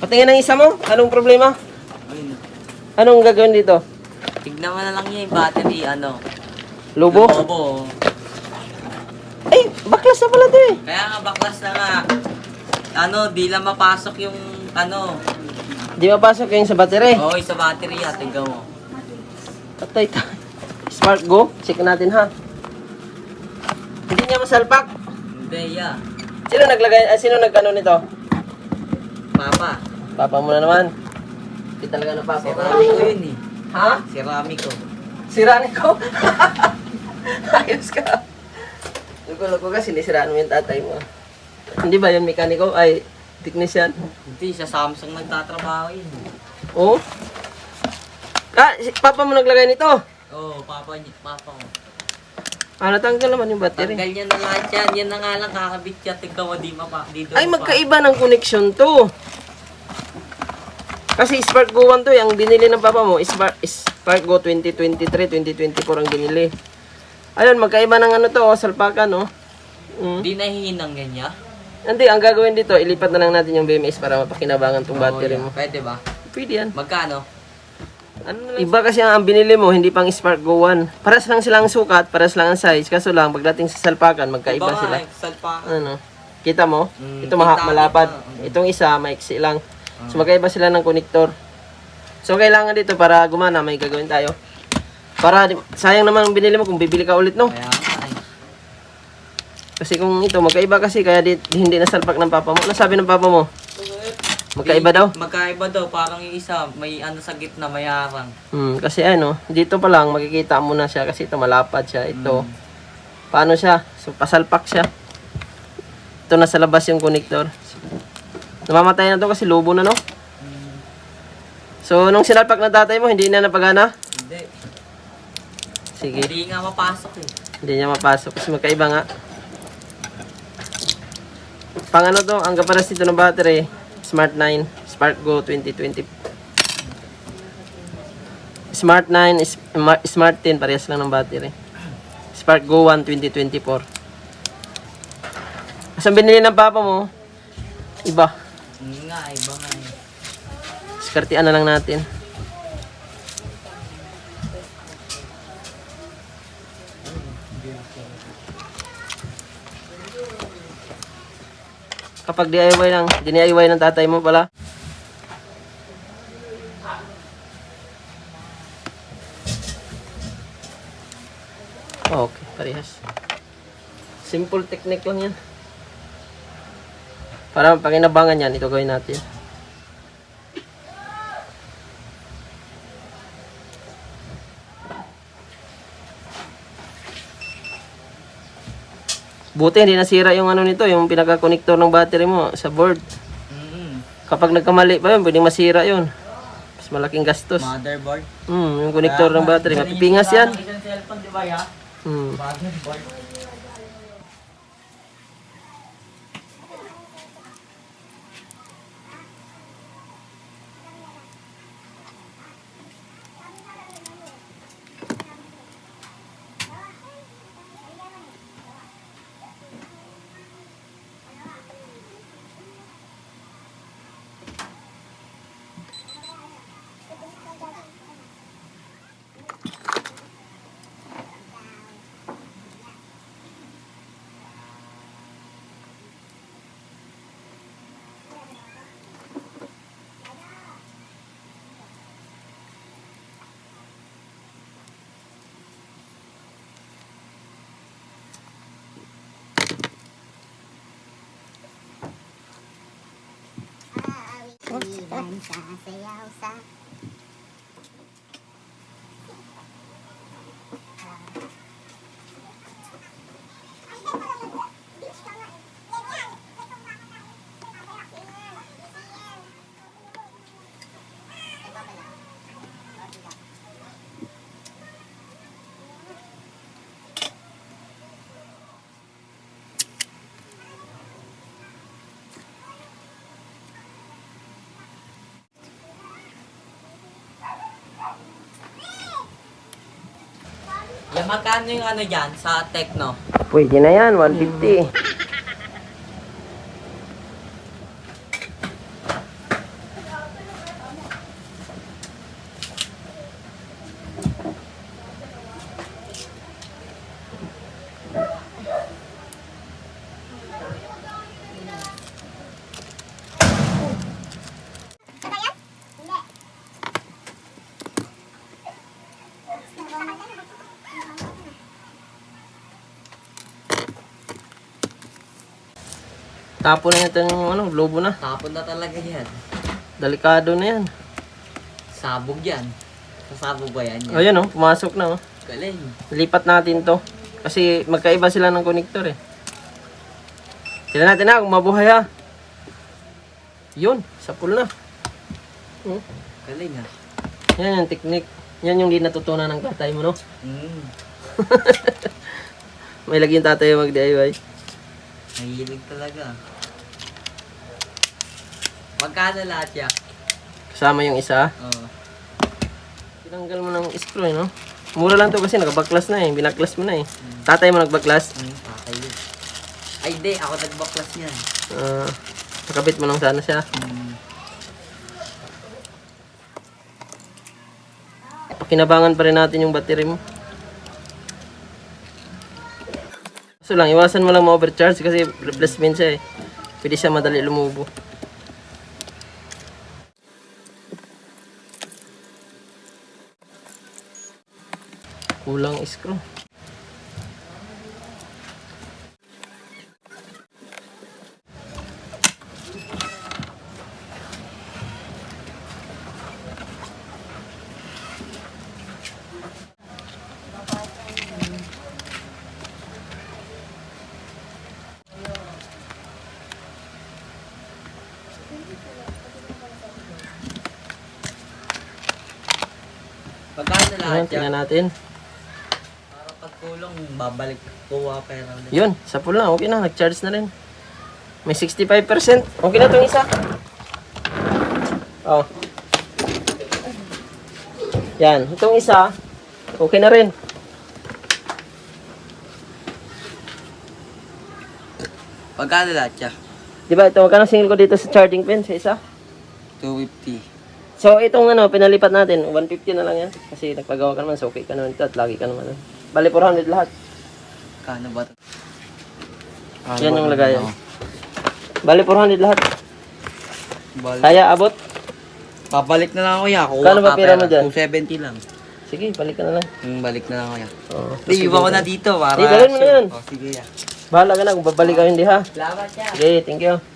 Patingin ng isa mo. Anong problema? Ayun. Anong gagawin dito? Tignan mo na lang yung battery, ano. Lubo? Lobo. Ay, baklas na pala to eh. Kaya nga, baklas na nga. Ano, di lang mapasok yung, ano. Di mapasok yung sa battery. Oo, sa battery, ha. Tignan mo. Patay tayo. Smart go. Check natin ha. Hindi niya masalpak. Hindi, ya. Sino nagkano nito? Papa. Papa mo na naman. Hindi talaga na papa. Ceramic ko yun, eh. Ha? Ceramic ko. Siraan ko? Ayos ka. Luko-luko ka, sinisiraan mo yung tatay mo. Hindi ba yun mekaniko? Ay, technician? Hindi, sa Samsung nagtatrabaho yun. Oo? Papa mo naglagay nito? Oo, papa ko. Natanggal naman yung battery. Tanggal niya na lahat yan. Yan na nga lang kakabit siya. Tignan mo, di mapa. Dito Ay, magkaiba ng connection to. Kasi Spark Go 1 to, yung binili ng papa mo, Spark Go 2023, 2024 ang binili. Ayun, magkaiba ng ano to, salpakan, no? Di nahihinang ganyan. Hindi, ang gagawin dito, ilipat na lang natin yung BMS para mapakinabangan tong battery mo. Pwede ba? Pwede yan. Magkano? Iba kasi ang binili mo, hindi pang Spark Go 1. Paras lang silang sukat, paras lang ang size. Kaso lang, pagdating sa salpakan, magkaiba Iba sila. salpakan. Ano? Kita mo? Ito kita, malapad. kita. Itong isa, maiksi lang. So, magkaiba sila ng konektor. So, kailangan dito para gumana, may gagawin tayo. Para, sayang naman ang binili mo kung bibili ka ulit, no? Kaya nga eh. Kasi kung ito, magkaiba kasi, kaya hindi nasalpak ng papa mo. Ano sabi ng papa mo? Magkaiba daw? Magkaiba daw. Parang yung isa, may ano sa gitna, may harang. Kasi ano, dito pa lang, makikita mo na siya kasi ito malapad siya. Ito, paano siya? So, pasalpak siya. Ito nasa labas yung konektor. Namamatay na to kasi lobo na, no? So, nung sinalpak na tatay mo, hindi na napagana? Hindi. Sige. Hindi nga mapasok eh. Hindi niya mapasok kasi magkaiba nga. Pang ano to, ang kaparas nito ng battery, Smart 9, Spark Go 2020. Smart 9, Smart 10, parehas lang ng battery. Spark Go 1 2024. Kasi ang binili ng papa mo, iba. Hindi nga, iba nga eh. Diskartean na lang natin. Kapag DIY lang, DIY ng tatay mo pala. Okay, parehas. Simple technique lang yan. Para pakinabangan yan, ito gawin natin. Buti hindi nasira yung ano nito, yung pinaka-connector ng battery mo sa board. Kapag nagkamali pa yun, pwedeng masira yun. Mas malaking gastos. Motherboard. Yung connector ng battery, mapipingas yan. Isang cellphone, di ba ya? Motherboard. Iban sasayaw sa Yan, magkano yung ano dyan sa Tecno? Pwede na yan, 150. Tapo na natin yung ano, globo na. Tapon na talaga yan. Delikado na yan. Sabog yan. Sasabog ba yan? O yan oh, pumasok na oh. Galing. Lipat natin to. Kasi magkaiba sila ng connector eh. Tignan natin na kung mabuhay ha. Yun, sapul na. Hmm. Galing ah. Yan yung technique. Yan yung di natutunan ng tatay mo, no? Mm. May lagi yung tatay mag-DIY. Nahilig talaga. Magkano lahat yan? Kasama yung isa. Oo. Tinanggal mo ng screw, eh, no? Mura lang to kasi nakabaklas na eh. Binaklas mo na eh. Tatay mo nagbaklas. Patay yun. Ay, di. Ako nagbaklas niyan. Nakabit mo lang sana siya. Pakinabangan pa rin natin yung battery mo. So lang, iwasan mo lang ma-overcharge kasi replacement siya eh. Pwede siya madali lumubo. Kulang screw. Magkano Ayan, lahat yan? tingnan natin. Para pagkulong, babalik kuha pera ulit. Yun, sa full na. Okay na, nag-charge na rin. May 65%. Okay na itong isa. Oh. Yan, itong isa. Okay na rin. Magkano lahat yan? Diba ito, magkano single ko dito sa charging pin sa isa? 250. So itong ano, pinalipat natin, 150 na lang yan. Kasi nagpagawa ka naman, so okay ka naman ito at lagi ka naman. Bali 400 lahat. Kano ba? Yan yung lagayan. Bali 400 lahat. Balik. Kaya abot? Babalik na lang ako yan. Kuha Kano ba ka pera mo dyan? 270 lang. Sige, balik ka na lang. Balik na lang ako yan. Oo. Di, iba ko na dito para... Di, dalhin mo na yan. Oh, sige yan. Bahala ka na kung babalik ka hindi ha. Salamat yan. Sige, thank you.